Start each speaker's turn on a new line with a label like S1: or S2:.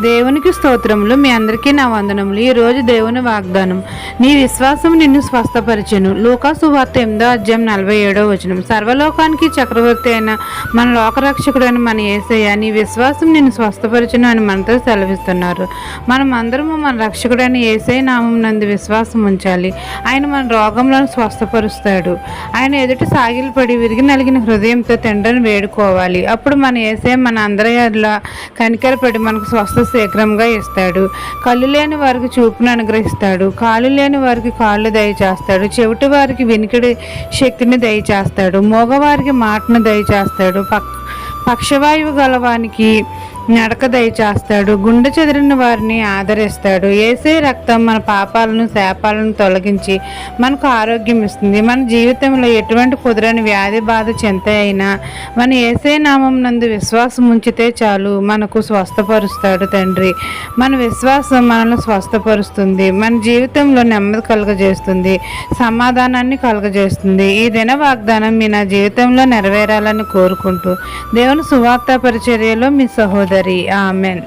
S1: దేవునికి స్తోత్రములు. మీ అందరికీ నా వందనములు. ఈరోజు దేవుని వాగ్దానం, నీ విశ్వాసం నిన్ను స్వస్థపరిచెను. లూకా సువార్త 8:47 సర్వలోకానికి చక్రవర్తి అయిన మన లోకరక్షకుడైన మన యేసయ్య నీ విశ్వాసం నిన్ను స్వస్థపరిచెను అని మనతో సెలవిస్తున్నారు. మనం అందరము మన రక్షకుడైన యేసయ్య నామం నందు విశ్వాసం ఉంచాలి. ఆయన మన రోగంలను స్వస్థపరుస్తాడు. ఆయన ఎదుటి సాగిలపడి విరిగి నలిగిన హృదయంతో తండ్రిని వేడుకోవాలి. అప్పుడు మన యేసయ్య మన అందరిలా కనికరపడి మనకు స్వస్థ శీఘ్రంగా ఇస్తాడు. కళ్ళు లేని వారికి చూపును అనుగ్రహిస్తాడు. కాళ్ళు లేని వారికి కాళ్ళు దయచేస్తాడు. చెవిటి వారికి వినికిడి శక్తిని దయచేస్తాడు. మోగవారికి మాటను దయచేస్తాడు. పక్షవాయువు గలవానికి నడక దయచేస్తాడు. గుండె చెదిరిన వారిని ఆదరిస్తాడు. యేసే రక్తం మన పాపాలను శాపాలను తొలగించి మనకు ఆరోగ్యం ఇస్తుంది. మన జీవితంలో ఎటువంటి కుదరని వ్యాధి బాధ చెంత అయినా మన యేసే నామం నందు విశ్వాసం ఉంచితే చాలు, మనకు స్వస్థపరుస్తాడు తండ్రి. మన విశ్వాసం మనల్ని స్వస్థపరుస్తుంది. మన జీవితంలో నెమ్మది కలుగజేస్తుంది, సమాధానాన్ని కలుగజేస్తుంది. ఈ దిన వాగ్దానం మీ నా జీవితంలో నెరవేరాలని కోరుకుంటూ దేవుని సువార్త పరిచర్యలో మీ సహోదరి. ఆమెన్.